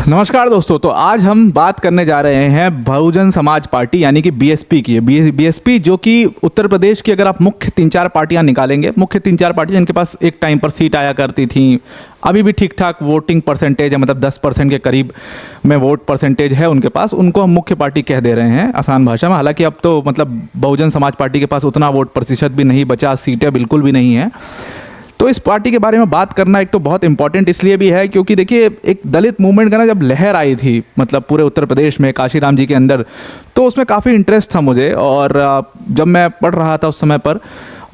नमस्कार दोस्तों। तो आज हम बात करने जा रहे हैं बहुजन समाज पार्टी यानी कि बीएसपी की। बीएसपी जो कि उत्तर प्रदेश की, अगर आप मुख्य 3-4 पार्टियां निकालेंगे, मुख्य 3-4 पार्टियां जिनके पास एक टाइम पर सीट आया करती थी, अभी भी ठीक ठाक वोटिंग परसेंटेज है, मतलब 10% के करीब में वोट परसेंटेज है उनके पास, उनको हम मुख्य पार्टी कह दे रहे हैं आसान भाषा में। हालांकि अब तो मतलब बहुजन समाज पार्टी के पास उतना वोट प्रतिशत भी नहीं बचा, सीटें बिल्कुल भी नहीं है। तो इस पार्टी के बारे में बात करना एक तो बहुत इंपॉर्टेंट इसलिए भी है क्योंकि देखिए, एक दलित मूवमेंट का ना जब लहर आई थी, मतलब पूरे उत्तर प्रदेश में काशीराम जी के अंदर, तो उसमें काफ़ी इंटरेस्ट था मुझे। और जब मैं पढ़ रहा था उस समय पर,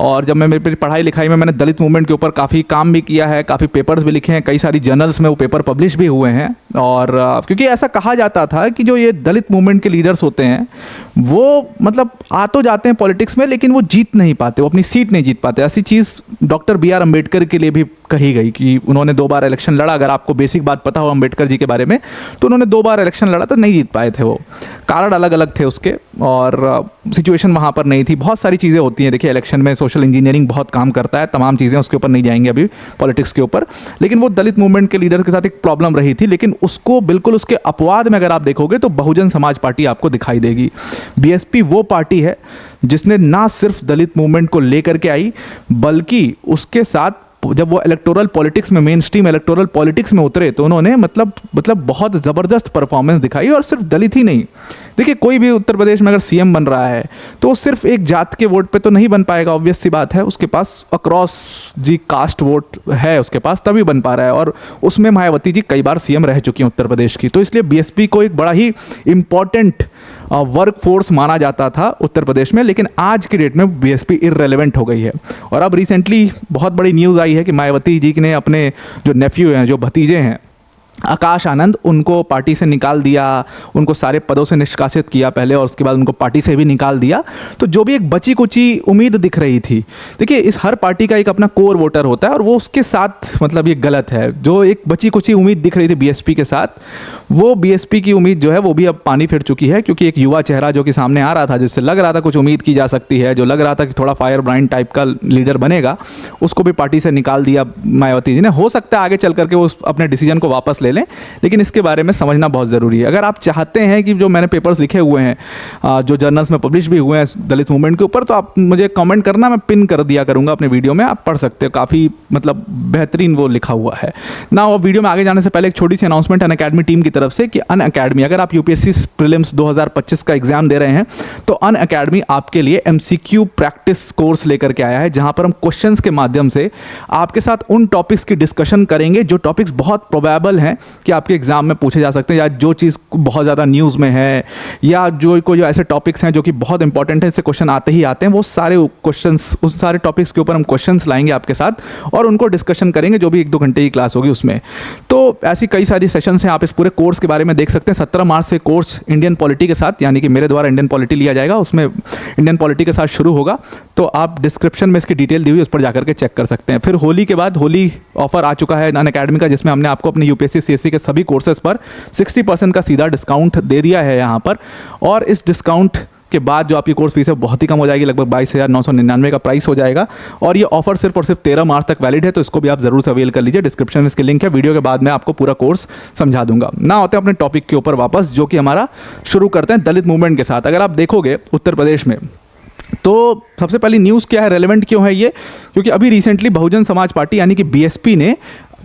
और जब मैं मेरी पढ़ाई लिखाई में मैंने दलित मूवमेंट के ऊपर काफ़ी काम भी किया है, काफ़ी पेपर्स भी लिखे हैं, कई सारी जर्नल्स में वो पेपर पब्लिश भी हुए हैं। और क्योंकि ऐसा कहा जाता था कि जो ये दलित मूवमेंट के लीडर्स होते हैं वो मतलब आ तो जाते हैं पॉलिटिक्स में, लेकिन वो जीत नहीं पाते, वो अपनी सीट नहीं जीत पाते। ऐसी चीज़ डॉक्टर B.R. अम्बेडकर के लिए भी कही गई कि उन्होंने 2 बार इलेक्शन लड़ा। अगर आपको बेसिक बात पता हो अम्बेडकर जी के बारे में, तो उन्होंने 2 बार इलेक्शन लड़ा तो नहीं जीत पाए थे। वो कारण अलग अलग थे उसके, और सिचुएशन वहाँ पर नहीं थी। बहुत सारी चीज़ें होती हैं, देखिए इलेक्शन में सोशल इंजीनियरिंग बहुत काम करता है, तमाम चीज़ें, उसके ऊपर नहीं जाएंगे अभी पॉलिटिक्स के ऊपर। लेकिन वो दलित मूवमेंट के लीडर के साथ एक प्रॉब्लम रही थी, लेकिन उसको बिल्कुल उसके अपवाद में अगर आप देखोगे तो बहुजन समाज पार्टी आपको दिखाई देगी। बीएसपी वो पार्टी है जिसने ना सिर्फ दलित मूवमेंट को लेकर के आई, बल्कि उसके साथ जब वो इलेक्टोरल पॉलिटिक्स में, मेन स्ट्रीम इलेक्टोरल पॉलिटिक्स में उतरे, तो उन्होंने मतलब बहुत ज़बरदस्त परफॉर्मेंस दिखाई। और सिर्फ दलित ही नहीं, देखिए कोई भी उत्तर प्रदेश में अगर सीएम बन रहा है तो सिर्फ एक जात के वोट पे तो नहीं बन पाएगा, ऑब्वियस सी बात है। उसके पास अक्रॉस जी कास्ट वोट है उसके पास, तभी बन पा रहा है। और उसमें मायावती जी कई बार सीएम रह चुकी हैं उत्तर प्रदेश की। तो इसलिए बीएसपी को एक बड़ा ही इंपॉर्टेंट वर्क फोर्स माना जाता था उत्तर प्रदेश में, लेकिन आज की डेट में बीएसपी इररेलेवेंट हो गई है। और अब रिसेंटली बहुत बड़ी न्यूज़ आई है कि मायावती जी ने अपने जो नेफ्यू हैं, जो भतीजे हैं आकाश आनंद, उनको पार्टी से निकाल दिया, उनको सारे पदों से निष्कासित किया पहले, और उसके बाद उनको पार्टी से भी निकाल दिया। तो जो भी एक बची कुची उम्मीद दिख रही थी, देखिए इस हर पार्टी का एक अपना कोर वोटर होता है, और वो उसके साथ मतलब ये गलत है। जो एक बची कुची उम्मीद दिख रही थी बीएसपी के साथ, वो बीएसपी की उम्मीद जो है वो भी अब पानी फिर चुकी है। क्योंकि एक युवा चेहरा जो कि सामने आ रहा था, जिससे लग रहा था कुछ उम्मीद की जा सकती है, जो लग रहा था कि थोड़ा फायर ब्रांड टाइप का लीडर बनेगा, उसको भी पार्टी से निकाल दिया मायावती जी ने। हो सकता है आगे चल करके वो अपने डिसीजन को वापस ले लें, लेकिन इसके बारे में समझना बहुत ज़रूरी है। अगर आप चाहते हैं कि जो मैंने पेपर्स लिखे हुए हैं, जो जर्नल्स में पब्लिश भी हुए हैं दलित मूवमेंट के ऊपर, तो आप मुझे कमेंट करना, मैं पिन कर दिया करूंगा अपने वीडियो में, आप पढ़ सकते हो। काफ़ी मतलब बेहतरीन वो लिखा हुआ है ना। वो वीडियो में आगे जाने से पहले एक छोटी सी अनाउंसमेंट अनअकैडमी टीम की तरफ से कि अनअकैडमी, अगर आप यूपीएससी प्रीलिम्स 2025 का एग्जाम दे रहे हैं, तो अनअकैडमी आपके लिए एमसीक्यू प्रैक्टिस कोर्स लेकर के आया है, जहां पर हम क्वेश्चंस के माध्यम से आपके साथ उन टॉपिक्स की डिस्कशन करेंगे जो टॉपिक्स बहुत प्रोबेबल हैं कि आपके एग्जाम में पूछे जा सकते हैं, या जो चीज़ बहुत ज़्यादा न्यूज़ में है, या जो कोई ऐसे टॉपिक्स हैं जो कि बहुत इंपॉर्टेंट है, इससे क्वेश्चन आते ही आते हैं, वो सारे क्वेश्चंस, उस सारे टॉपिक्स के ऊपर हम क्वेश्चंस लाएंगे आपके साथ और उनको डिस्कशन करेंगे, जो भी 1-2 घंटे की क्लास होगी उसमें। तो ऐसी कई सारी सेशंस हैं, आप इस पूरे कोर्स के बारे में देख सकते हैं। 17 मार्च से कोर्स इंडियन पॉलिटी के साथ, यानी कि मेरे द्वारा इंडियन पॉलिटी लिया जाएगा, उसमें इंडियन पॉलिटी के साथ शुरू होगा। तो आप डिस्क्रिप्शन में इसकी डिटेल दी हुई, उस पर जाकर के चेक कर सकते हैं। फिर होली के बाद होली ऑफर आ चुका है अनअकैडमी का, जिसमें हमने आपको अपने यूपीएससी सीएससी के सभी कोर्सेज पर 60% का सीधा डिस्काउंट दे दिया है यहाँ पर। और इस डिस्काउंट के बाद जो आपकी कोर्स फीस है बहुत ही कम हो जाएगी, लगभग 22,999 का प्राइस हो जाएगा। और ये ऑफर सिर्फ और सिर्फ 13 मार्च तक वैलिड है, तो इसको भी आप जरूर से अवेल कर लीजिए। डिस्क्रिप्शन में इसकी लिंक है, वीडियो के बाद मैं आपको पूरा कोर्स समझा दूंगा। ना होते हैं अपने टॉपिक के ऊपर वापस, जो कि हमारा शुरू करते हैं दलित मूवमेंट के साथ। अगर आप देखोगे उत्तर प्रदेश में, तो सबसे पहली न्यूज़ क्या है, रेलेवेंट क्यों है ये, क्योंकि अभी रिसेंटली बहुजन समाज पार्टी यानी कि बीएसपी ने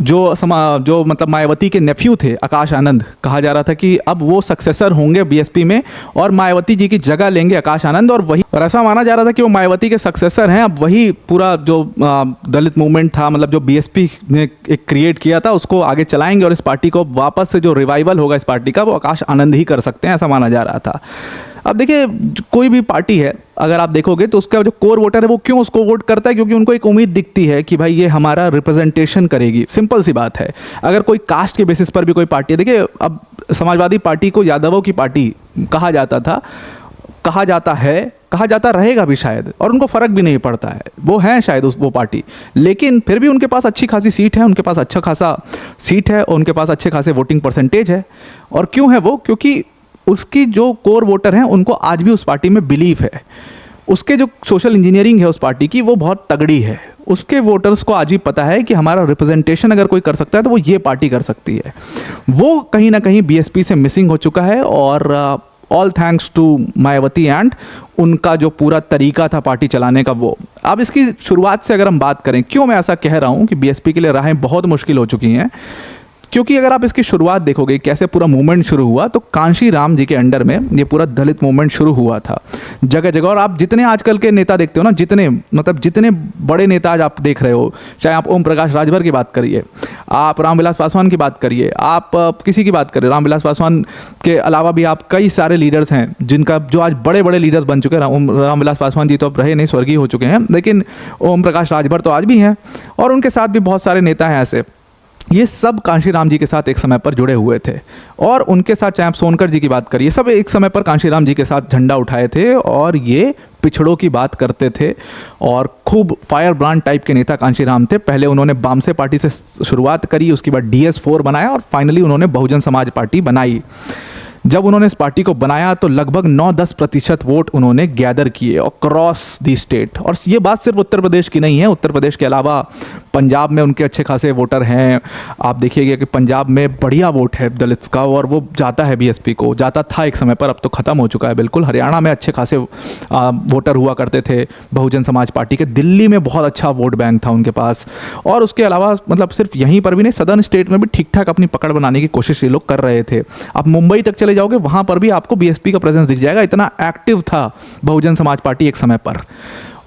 जो मतलब मायावती के नेफ्यू थे आकाश आनंद, कहा जा रहा था कि अब वो सक्सेसर होंगे बीएसपी में और मायावती जी की जगह लेंगे आकाश आनंद, और ऐसा माना जा रहा था कि वो मायावती के सक्सेसर हैं। अब वही पूरा जो दलित मूवमेंट था, मतलब जो बीएसपी ने एक क्रिएट किया था, उसको आगे चलाएंगे, और इस पार्टी को वापस से जो रिवाइवल होगा इस पार्टी का, वो आकाश आनंद ही कर सकते हैं, ऐसा माना जा रहा था। अब देखिए कोई भी पार्टी है, अगर आप देखोगे तो उसका जो कोर वोटर है वो क्यों उसको वोट करता है, क्योंकि उनको एक उम्मीद दिखती है कि भाई ये हमारा रिप्रेजेंटेशन करेगी। सिंपल सी बात है। अगर कोई कास्ट के बेसिस पर भी कोई पार्टी है, देखिए अब समाजवादी पार्टी को यादवों की पार्टी कहा जाता था, कहा जाता रहेगा भी शायद, और उनको फ़र्क भी नहीं पड़ता है, वो हैं शायद वो पार्टी, लेकिन फिर भी उनके पास अच्छी खासी सीट है, उनके पास अच्छा खासा सीट है, और उनके पास अच्छे खासे वोटिंग परसेंटेज है। और क्यों है वो, क्योंकि उसकी जो कोर वोटर हैं उनको आज भी उस पार्टी में बिलीव है। उसके जो सोशल इंजीनियरिंग है उस पार्टी की वो बहुत तगड़ी है। उसके वोटर्स को आज ही पता है कि हमारा रिप्रेजेंटेशन अगर कोई कर सकता है तो वो ये पार्टी कर सकती है। वो कहीं ना कहीं बीएसपी से मिसिंग हो चुका है, और all thanks to Mayawati and उनका जो पूरा तरीका था पार्टी चलाने का वो। अब इसकी शुरुआत से अगर हम बात करें, क्यों मैं ऐसा कह रहा हूँ कि बीएसपी के लिए राहें बहुत मुश्किल हो चुकी हैं, क्योंकि अगर आप इसकी शुरुआत देखोगे कैसे पूरा मूवमेंट शुरू हुआ, तो कांशी राम जी के अंडर में ये पूरा दलित मूवमेंट शुरू हुआ था जगह जगह। और आप जितने आजकल के नेता देखते हो ना, जितने बड़े नेता आज आप देख रहे हो, चाहे आप ओम प्रकाश राजभर की बात करिए, आप रामविलास पासवान की बात करिए, आप किसी की बात करिए, रामविलास पासवान के अलावा भी आप कई सारे लीडर्स हैं जिनका जो आज बड़े बड़े लीडर्स बन चुके हैं। रामविलास पासवान जी तो अब रहे नहीं, स्वर्गीय हो चुके हैं, लेकिन ओम प्रकाश राजभर तो आज भी हैं, और उनके साथ भी बहुत सारे नेता हैं ऐसे। ये सब कांशीराम जी के साथ एक समय पर जुड़े हुए थे, और उनके साथ चाहे आप सोनकर जी की बात करिए, सब एक समय पर कांशीराम जी के साथ झंडा उठाए थे, और ये पिछड़ों की बात करते थे, और खूब फायर ब्रांड टाइप के नेता कांशीराम थे। पहले उन्होंने बामसे पार्टी से शुरुआत करी, उसके बाद DS4 बनाया, और फाइनली उन्होंने बहुजन समाज पार्टी बनाई। जब उन्होंने इस पार्टी को बनाया तो लगभग 9-10% वोट उन्होंने गैदर किए अक्रॉस दी स्टेट। और ये बात सिर्फ उत्तर प्रदेश की नहीं है, उत्तर प्रदेश के अलावा पंजाब में उनके अच्छे खासे वोटर हैं। आप देखिएगा कि पंजाब में बढ़िया वोट है दलित्स का, और वो जाता है बीएसपी को, जाता था एक समय पर, अब तो ख़त्म हो चुका है बिल्कुल। हरियाणा में अच्छे खासे वोटर हुआ करते थे बहुजन समाज पार्टी के, दिल्ली में बहुत अच्छा वोट बैंक था उनके पास, और उसके अलावा मतलब सिर्फ यहीं पर भी नहीं, सदर्न स्टेट में भी ठीक ठाक अपनी पकड़ बनाने की कोशिश ये लोग कर रहे थे। आप मुंबई तक चले जाओगे, वहां पर भी आपको बीएसपी का प्रेजेंस दिख जाएगा, इतना एक्टिव था बहुजन समाज पार्टी एक समय पर।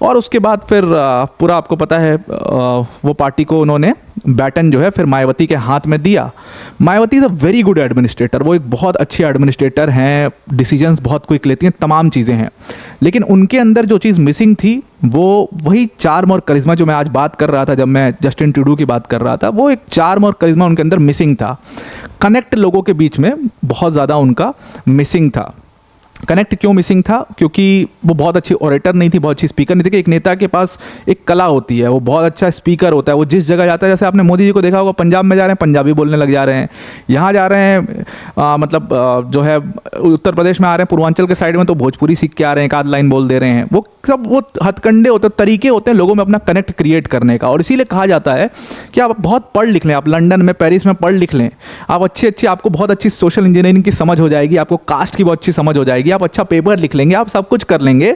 और उसके बाद फिर पूरा आपको पता है वो पार्टी को उन्होंने बैटन जो है फिर मायावती के हाथ में दिया। Mayawati is a very good administrator, वो एक बहुत अच्छी एडमिनिस्ट्रेटर हैं, डिसीजंस बहुत क्विक लेती हैं, तमाम चीज़ें हैं, लेकिन उनके अंदर जो चीज़ मिसिंग थी वो वही चार्म और करिश्मा जो मैं आज बात कर रहा था, जब मैं जस्टिन ट्रूडो की बात कर रहा था, वो एक चार्म और करिश्मा उनके अंदर मिसिंग था। कनेक्ट लोगों के बीच में बहुत ज़्यादा उनका मिसिंग था। कनेक्ट क्यों मिसिंग था? क्योंकि वो बहुत अच्छी ऑरेटर नहीं थी, बहुत अच्छी स्पीकर नहीं थी। कि एक नेता के पास एक कला होती है, वो बहुत अच्छा स्पीकर होता है, वो जिस जगह जाता है, जैसे आपने मोदी जी को देखा होगा, पंजाब में जा रहे हैं पंजाबी बोलने लग जा रहे हैं, यहाँ जा रहे हैं जो है उत्तर प्रदेश में आ रहे हैं पूर्वांचल के साइड में तो भोजपुरी सीख के आ रहे हैं, एक आध लाइन बोल दे रहे हैं। वो सब वो हथकंडे होते हैं, तरीके होते हैं लोगों में अपना कनेक्ट क्रिएट करने का। और इसीलिए कहा जाता है कि आप बहुत पढ़ लिख लें, आप लंदन में पेरिस में पढ़ लिख लें, आप अच्छी आपको बहुत अच्छी सोशल इंजीनियरिंग की समझ हो जाएगी, आपको कास्ट की बहुत अच्छी समझ हो जाएगी, आप अच्छा पेपर लिख लेंगे, आप सब कुछ कर लेंगे,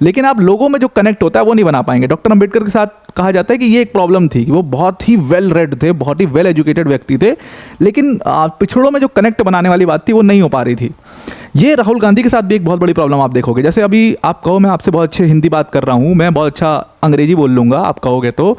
लेकिन आप लोगों में जो कनेक्ट होता है वो नहीं बना पाएंगे। डॉक्टर अंबेडकर के साथ कहा जाता है कि ये एक प्रॉब्लम थी कि वो बहुत ही वेल रेड थे, बहुत ही वेल एजुकेटेड व्यक्ति थे, लेकिन पिछड़ों में जो कनेक्ट बनाने वाली बात थी वो नहीं हो पा रही थी। ये राहुल गांधी के साथ भी एक बहुत बड़ी प्रॉब्लम आप देखोगे। जैसे अभी आप कहो मैं आपसे बहुत अच्छे हिंदी बात कर रहा हूँ, मैं बहुत अच्छा अंग्रेजी बोल लूँगा आप कहोगे तो,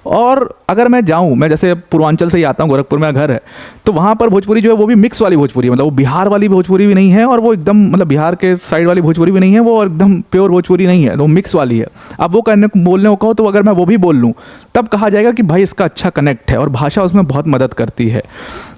और अगर मैं जाऊँ, मैं जैसे पूर्वांचल से ही आता हूँ, गोरखपुर में घर है, तो वहाँ पर भोजपुरी जो है वो भी मिक्स वाली भोजपुरी, मतलब वो बिहार वाली भोजपुरी भी नहीं है, और वो एकदम मतलब बिहार के साइड वाली भोजपुरी भी नहीं है, वो एकदम प्योर भोजपुरी नहीं है, तो मिक्स वाली है। अब वो बोलने को कहो तो अगर मैं वो भी बोल लूँ तब कहा जाएगा कि भाई इसका अच्छा कनेक्ट है, और भाषा उसमें बहुत मदद करती है।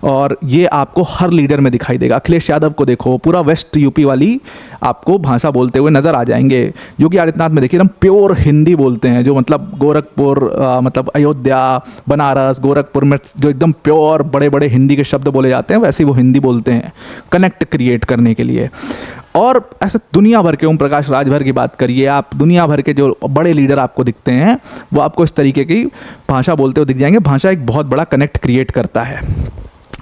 और ये आपको हर लीडर में दिखाई देगा। अखिलेश यादव को देखो, पूरा वेस्ट यूपी वाली आपको भाषा बोलते हुए नजर आ जाएंगे। योगी आदित्यनाथ में देखिए एकदम प्योर हिंदी बोलते हैं, जो मतलब गोरखपुर मतलब अयोध्या, बनारस, गोरखपुर में जो एकदम प्योर बड़े बड़े हिंदी के शब्द बोले जाते हैं, वैसे ही वो हिंदी बोलते हैं कनेक्ट क्रिएट करने के लिए। और ऐसे दुनिया भर के, ओम प्रकाश राजभर की बात करिए आप, दुनिया भर के जो बड़े लीडर आपको दिखते हैं वो आपको इस तरीके की भाषा बोलते हुए दिख जाएंगे। भाषा एक बहुत बड़ा कनेक्ट क्रिएट करता है।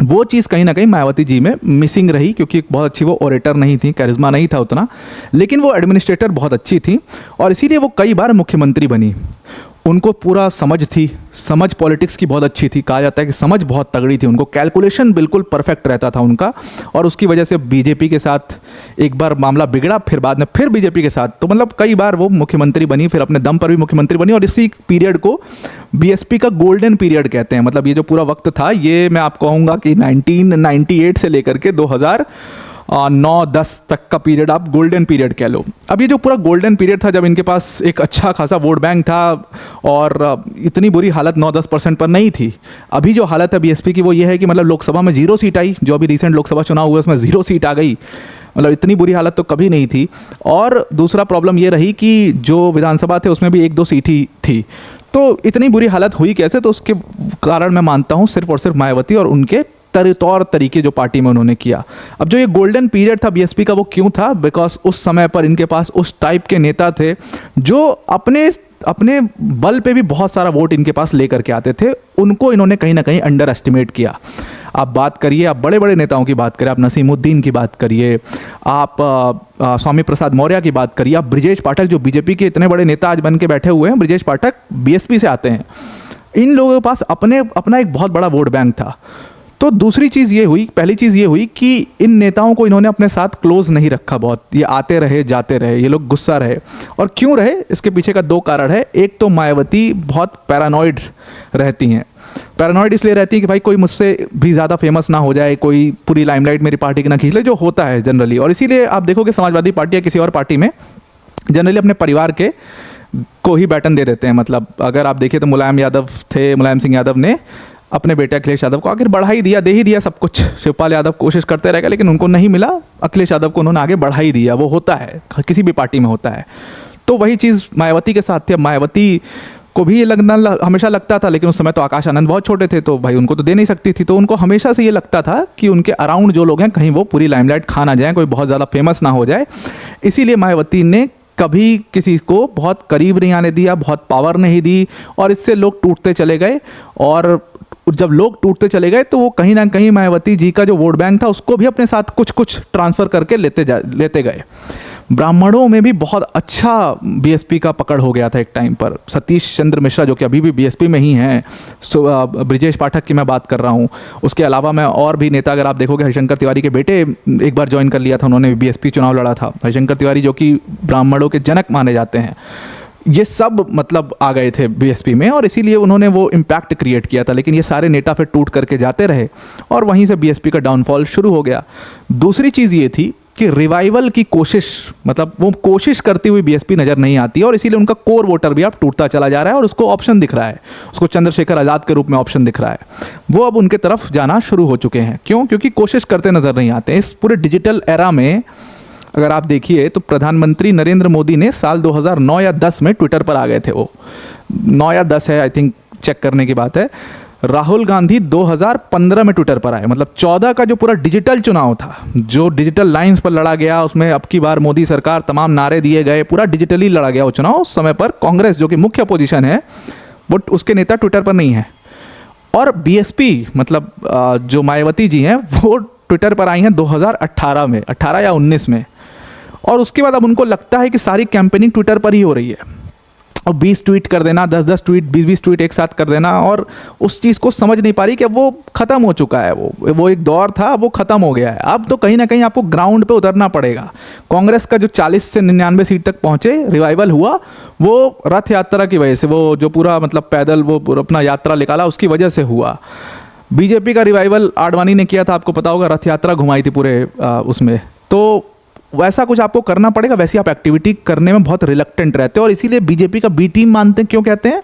वो चीज़ कहीं ना कहीं मायावती जी में मिसिंग रही, क्योंकि बहुत अच्छी वो ओरेटर नहीं थी, कैरिज्मा नहीं था उतना, लेकिन वो एडमिनिस्ट्रेटर बहुत अच्छी थी, और इसीलिए वो कई बार मुख्यमंत्री बनी। उनको पूरा समझ थी, समझ पॉलिटिक्स की बहुत अच्छी थी, कहा जाता है कि समझ बहुत तगड़ी थी, उनको कैलकुलेशन बिल्कुल परफेक्ट रहता था उनका, और उसकी वजह से बीजेपी के साथ एक बार मामला बिगड़ा, फिर बाद में फिर बीजेपी के साथ, तो मतलब कई बार वो मुख्यमंत्री बनी, फिर अपने दम पर भी मुख्यमंत्री बनी। और इसी पीरियड को बीएसपी का गोल्डन पीरियड कहते हैं। मतलब ये जो पूरा वक्त था, ये मैं आपको कहूँगा कि 1998 से लेकर के 2009-10 तक का पीरियड आप गोल्डन पीरियड कह लो। अब ये जो पूरा गोल्डन पीरियड था, जब इनके पास एक अच्छा खासा वोट बैंक था, और इतनी बुरी हालत 9-10% पर नहीं थी। अभी जो हालत है बीएसपी की वो ये है कि मतलब लोकसभा में 0 सीट आई, जो अभी रिसेंट लोकसभा चुनाव हुआ उसमें 0 सीट आ गई, मतलब इतनी बुरी हालत तो कभी नहीं थी। और दूसरा प्रॉब्लम ये रही कि जो विधानसभा थे उसमें भी 1-2 सीट ही थी। तो इतनी बुरी हालत हुई कैसे? तो उसके कारण मैं मानता हूँ सिर्फ और सिर्फ मायावती और उनके तौर तरीके जो पार्टी में उन्होंने किया। अब जो ये गोल्डन पीरियड था बीएसपी का, वो क्यों था? बिकॉज उस समय पर इनके पास उस टाइप के नेता थे जो अपने बल पे भी बहुत सारा वोट इनके पास लेकर के आते थे। उनको इन्होंने कहीं ना कहीं अंडर एस्टिमेट किया। आप बात करिए, आप बड़े बड़े नेताओं की बात करिए, आप नसीमुद्दीन की बात करिए, आप स्वामी प्रसाद मौर्य की बात करिए, आप ब्रिजेश पाठक, जो बीजेपी के इतने बड़े नेता आज बन के बैठे हुए हैं, ब्रिजेश पाठक बीएसपी से आते हैं। इन लोगों के पास अपना एक बहुत बड़ा वोट बैंक था। तो दूसरी चीज़ ये हुई, पहली चीज़ ये हुई कि इन नेताओं को इन्होंने अपने साथ क्लोज नहीं रखा बहुत। ये आते रहे जाते रहे, ये लोग गुस्सा रहे। और क्यों रहे, इसके पीछे का दो कारण है। एक तो मायावती बहुत पैरानॉइड रहती हैं। पैरानॉइड इसलिए रहती है कि भाई कोई मुझसे भी ज़्यादा फेमस ना हो जाए, कोई पूरी लाइमलाइट मेरी पार्टी की ना खींच ले, जो होता है जनरली। और इसीलिए आप देखोगे समाजवादी पार्टी या किसी और पार्टी में जनरली अपने परिवार के को ही बैटन दे देते हैं। मतलब अगर आप देखिए तो मुलायम सिंह यादव ने अपने बेटे अखिलेश यादव को आखिर बढ़ा ही दिया, दे ही दिया सब कुछ। शिवपाल यादव कोशिश करते रह गए लेकिन उनको नहीं मिला, अखिलेश यादव को उन्होंने आगे बढ़ा ही दिया। वो होता है, किसी भी पार्टी में होता है। तो वही चीज़ मायावती के साथ थी। अब मायावती को भी ये हमेशा लगता था, लेकिन उस समय तो आकाश आनंद बहुत छोटे थे तो भाई उनको तो दे नहीं सकती थी। तो उनको हमेशा से ये लगता था कि उनके अराउंड जो लोग हैं कहीं वो पूरी लाइमलाइट खा ना जाए, कोई बहुत ज़्यादा फेमस ना हो जाए। इसीलिए मायावती ने कभी किसी को बहुत करीब नहीं आने दिया, बहुत पावर नहीं दी, और इससे लोग टूटते चले गए। और जब लोग टूटते चले गए तो वो कहीं ना कहीं मायावती जी का जो वोट बैंक था उसको भी अपने साथ कुछ कुछ ट्रांसफ़र करके लेते गए। ब्राह्मणों में भी बहुत अच्छा बीएसपी का पकड़ हो गया था एक टाइम पर। सतीश चंद्र मिश्रा जो कि अभी भी बीएसपी में ही हैं, ब्रिजेश पाठक की मैं बात कर रहा हूँ। उसके अलावा मैं और भी नेता, अगर आप देखोगे, हरिशंकर तिवारी के बेटे एक बार ज्वाइन कर लिया था, उन्होंने बीएसपी चुनाव लड़ा था। हरिशंकर तिवारी जो कि ब्राह्मणों के जनक माने जाते हैं, ये सब मतलब आ गए थे बीएसपी में, और इसीलिए उन्होंने वो इम्पैक्ट क्रिएट किया था। लेकिन ये सारे नेता फिर टूट करके जाते रहे और वहीं से बीएसपी का डाउनफॉल शुरू हो गया। दूसरी चीज़ ये थी कि रिवाइवल की कोशिश, मतलब वो कोशिश करती हुई बीएसपी नज़र नहीं आती, और इसीलिए उनका कोर वोटर भी अब टूटता चला जा रहा है और उसको ऑप्शन दिख रहा है, उसको चंद्रशेखर आज़ाद के रूप में ऑप्शन दिख रहा है। वो अब उनके तरफ जाना शुरू हो चुके हैं। क्यों? क्योंकि कोशिश करते नज़र नहीं आते। इस पूरे डिजिटल एरा में अगर आप देखिए तो प्रधानमंत्री नरेंद्र मोदी ने साल 2009 या 10 में ट्विटर पर आ गए थे। वो 9 या 10 है, आई थिंक, चेक करने की बात है। राहुल गांधी 2015 में ट्विटर पर आए। मतलब 14 का जो पूरा डिजिटल चुनाव था, जो डिजिटल लाइंस पर लड़ा गया, उसमें अब की बार मोदी सरकार, तमाम नारे दिए गए, पूरा डिजिटली लड़ा गया वो चुनाव। उस समय पर कांग्रेस जो कि मुख्य अपोजिशन है, वो उसके नेता ट्विटर पर नहीं है। और बीएसपी मतलब जो मायावती जी हैं वो ट्विटर पर आई हैं 2018 में, 18 या 19 में। और उसके बाद अब उनको लगता है कि सारी कैंपेनिंग ट्विटर पर ही हो रही है, और 20 ट्वीट कर देना, 10-10 ट्वीट, 20-20 ट्वीट एक साथ कर देना, और उस चीज़ को समझ नहीं पा रही कि अब वो ख़त्म हो चुका है। वो एक दौर था, वो ख़त्म हो गया है। अब तो कहीं ना कहीं आपको ग्राउंड पे उतरना पड़ेगा। कांग्रेस का जो 40 से 99 सीट तक पहुँचे, रिवाइवल हुआ, वो रथ यात्रा की वजह से, वो जो पूरा मतलब पैदल वो अपना यात्रा निकाला, उसकी वजह से हुआ। बीजेपी का रिवाइवल आडवाणी ने किया था, आपको पता होगा, रथ यात्रा घुमाई थी पूरे उसमें। तो वैसा कुछ आपको करना पड़ेगा, वैसी आप एक्टिविटी करने में बहुत रिलक्टेंट रहते हैं, और इसीलिए बीजेपी का बी टीम मानते हैं। क्यों कहते हैं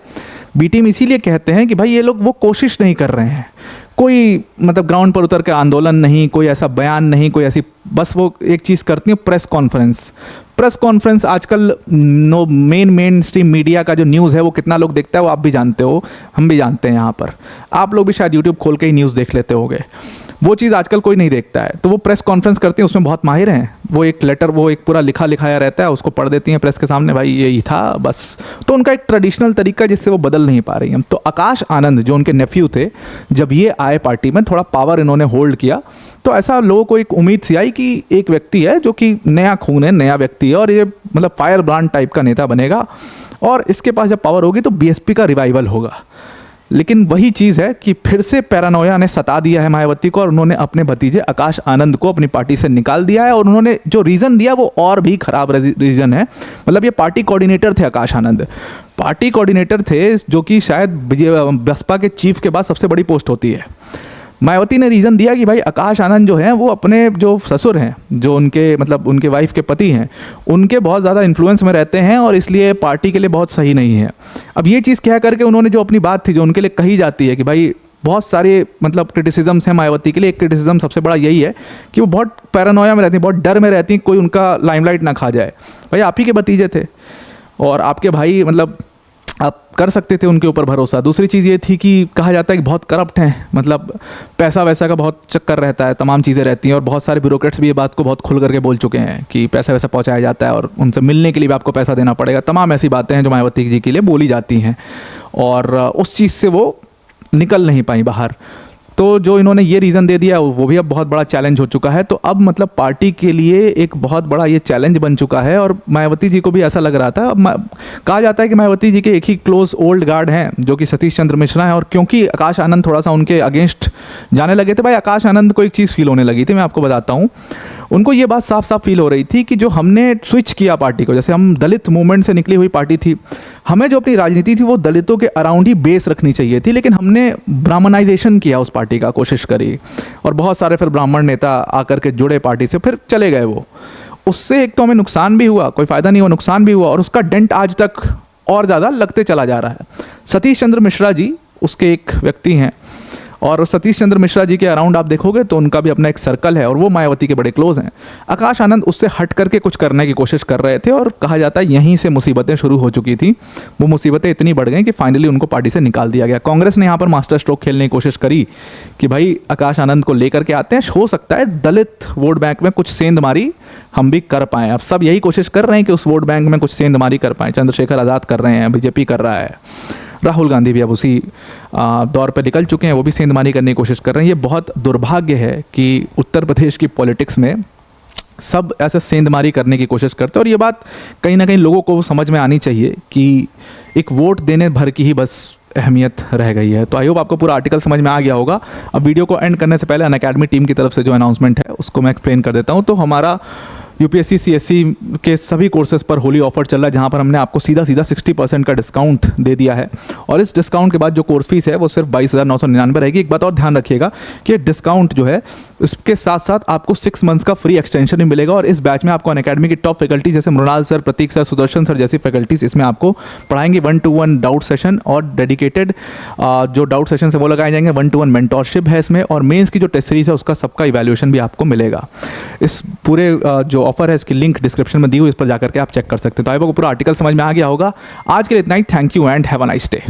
बी टीम? इसीलिए कहते हैं कि भाई ये लोग वो कोशिश नहीं कर रहे हैं, कोई मतलब ग्राउंड पर उतर के आंदोलन नहीं, कोई ऐसा बयान नहीं, कोई ऐसी, बस वो एक चीज़ करती है, प्रेस कॉन्फ्रेंस। आजकल मेन स्ट्रीम मीडिया का जो न्यूज़ है वो कितना लोग देखता है वो आप भी जानते हो, हम भी जानते हैं। यहाँ पर आप लोग भी शायद यूट्यूब खोल के ही न्यूज़ देख लेते होगे। वो चीज़ आजकल कोई नहीं देखता है, तो वो प्रेस कॉन्फ्रेंस करती हैं, उसमें बहुत माहिर हैं। वो एक लेटर, वो एक पूरा लिखाया रहता है, उसको पढ़ देती हैं प्रेस के सामने, भाई यही था बस। तो उनका एक ट्रेडिशनल तरीका जिससे वो बदल नहीं पा रही हैं। तो आकाश आनंद जो उनके नेफ्यू थे, जब ये आए पार्टी में, थोड़ा पावर इन्होंने होल्ड किया, तो ऐसा लोगों को एक उम्मीद सी आई कि एक व्यक्ति है जो कि नया खून है, नया व्यक्ति है, और ये मतलब फायर ब्रांड टाइप का नेता बनेगा, और इसके पास जब पावर होगी तो बीएसपी का रिवाइवल होगा। लेकिन वही चीज़ है कि फिर से पैरानोया ने सता दिया है मायावती को, और उन्होंने अपने भतीजे आकाश आनंद को अपनी पार्टी से निकाल दिया है। और उन्होंने जो रीज़न दिया वो और भी ख़राब रीज़न है। मतलब ये पार्टी कोऑर्डिनेटर थे, आकाश आनंद पार्टी कोऑर्डिनेटर थे, जो कि शायद बसपा के चीफ के बाद सबसे बड़ी पोस्ट होती है। मायावती ने रीज़न दिया कि भाई आकाश आनंद जो हैं वो अपने जो ससुर हैं, जो उनके मतलब उनके वाइफ के पति हैं, उनके बहुत ज़्यादा इन्फ्लुएंस में रहते हैं, और इसलिए पार्टी के लिए बहुत सही नहीं है। अब ये चीज़ कह करके उन्होंने जो अपनी बात थी, जो उनके लिए कही जाती है कि भाई बहुत सारे मतलब क्रिटिसिजम्स हैं मायावती के लिए, एक क्रिटिसिज्म सबसे बड़ा यही है कि वो बहुत पैरानोया में रहती हैं, बहुत डर में रहती हैं कोई उनका लाइमलाइट ना खा जाए। भाई आप ही के भतीजे थे, और आपके भाई मतलब आप कर सकते थे उनके ऊपर भरोसा। दूसरी चीज़ ये थी कि कहा जाता है कि बहुत करप्ट हैं, मतलब पैसा वैसा का बहुत चक्कर रहता है, तमाम चीज़ें रहती हैं, और बहुत सारे ब्यूरोक्रेट्स भी ये बात को बहुत खुल करके बोल चुके हैं कि पैसा वैसा पहुंचाया जाता है और उनसे मिलने के लिए भी आपको पैसा देना पड़ेगा। तमाम ऐसी बातें हैं जो मायावती जी के लिए बोली जाती हैं, और उस चीज़ से वो निकल नहीं पाई बाहर। तो जो इन्होंने ये रीज़न दे दिया वो भी अब बहुत बड़ा चैलेंज हो चुका है। तो अब मतलब पार्टी के लिए एक बहुत बड़ा ये चैलेंज बन चुका है, और मायावती जी को भी ऐसा लग रहा था। कहा जाता है कि मायावती जी के एक ही क्लोज ओल्ड गार्ड हैं जो कि सतीश चंद्र मिश्रा हैं, और क्योंकि आकाश आनंद थोड़ा सा उनके अगेंस्ट जाने लगे थे, भाई आकाश आनंद को एक चीज़ फील होने लगी थी, मैं आपको बताता हूँ। उनको ये बात साफ साफ फील हो रही थी कि जो हमने स्विच किया पार्टी को, जैसे हम दलित मूवमेंट से निकली हुई पार्टी थी, हमें जो अपनी राजनीति थी वो दलितों के अराउंड ही बेस रखनी चाहिए थी, लेकिन हमने ब्राह्मणाइजेशन किया उस पार्टी का, कोशिश करी, और बहुत सारे फिर ब्राह्मण नेता आकर के जुड़े पार्टी से, फिर चले गए वो। उससे एक तो हमें नुकसान भी हुआ, कोई फ़ायदा नहीं हुआ, नुकसान भी हुआ, और उसका डेंट आज तक और ज़्यादा लगते चला जा रहा है। सतीश चंद्र मिश्रा जी उसके एक व्यक्ति हैं, और सतीश चंद्र मिश्रा जी के अराउंड आप देखोगे तो उनका भी अपना एक सर्कल है, और वो मायावती के बड़े क्लोज हैं। आकाश आनंद उससे हट करके कुछ करने की कोशिश कर रहे थे, और कहा जाता है यहीं से मुसीबतें शुरू हो चुकी थी। वो मुसीबतें इतनी बढ़ गई कि फाइनली उनको पार्टी से निकाल दिया गया। कांग्रेस ने यहाँ पर मास्टर स्ट्रोक खेलने की कोशिश करी कि भाई आकाश आनंद को लेकर के आते हैं, हो सकता है दलित वोट बैंक में कुछ सेंधमारी हम भी कर पाएँ। अब सब यही कोशिश कर रहे हैं कि उस वोट बैंक में कुछ सेंधमारी कर पाएँ। चंद्रशेखर आज़ाद कर रहे हैं, बीजेपी कर रहा है, राहुल गांधी भी अब उसी दौर पर निकल चुके हैं, वो भी सेंधमारी करने की कोशिश कर रहे हैं। ये बहुत दुर्भाग्य है कि उत्तर प्रदेश की पॉलिटिक्स में सब ऐसे सेंधमारी करने की कोशिश करते हैं, और ये बात कहीं ना कहीं लोगों को समझ में आनी चाहिए कि एक वोट देने भर की ही बस अहमियत रह गई है। तो आई होप आपको पूरा आर्टिकल समझ में आ गया होगा। अब वीडियो को एंड करने से पहले अनअकैडमी टीम की तरफ से जो अनाउंसमेंट है उसको मैं एक्सप्लेन कर देता हूँ। तो हमारा यूपीएससी सीएससी के सभी कोर्सेज पर होली ऑफर चल रहा है, जहां पर हमने आपको सीधा 60% का डिस्काउंट दे दिया है, और इस डिस्काउंट के बाद जो कोर्स फीस है वो सिर्फ 22,999 रहेगी। एक बात और ध्यान रखिएगा कि डिस्काउंट जो है इसके साथ साथ आपको 6 मंथ्स का फ्री एक्सटेंशन भी मिलेगा, और इस बैच में आपको अनअकैडमी की टॉप फैकल्टी जैसे मृणाल सर, प्रतीक सर, सुदर्शन सर जैसी फैकल्टीज इसमें आपको पढ़ाएंगे। 1-to-1 डाउट सेशन और डेडिकेटेड जो डाउट सेशन है वो लगाए जाएंगे। 1-to-1 मेंटोरशिप है इसमें, और मेंस की जो टेस्ट सीरीज है उसका सबका इवैल्यूएशन भी आपको मिलेगा। इस पूरे जो ऑफर है इसकी लिंक डिस्क्रिप्शन में दी हुई, इस पर जाकर के आप चेक कर सकते हैं। तो आई होप पूरा आर्टिकल समझ में आ गया होगा। आज के लिए इतना ही। Thank you and have a nice day.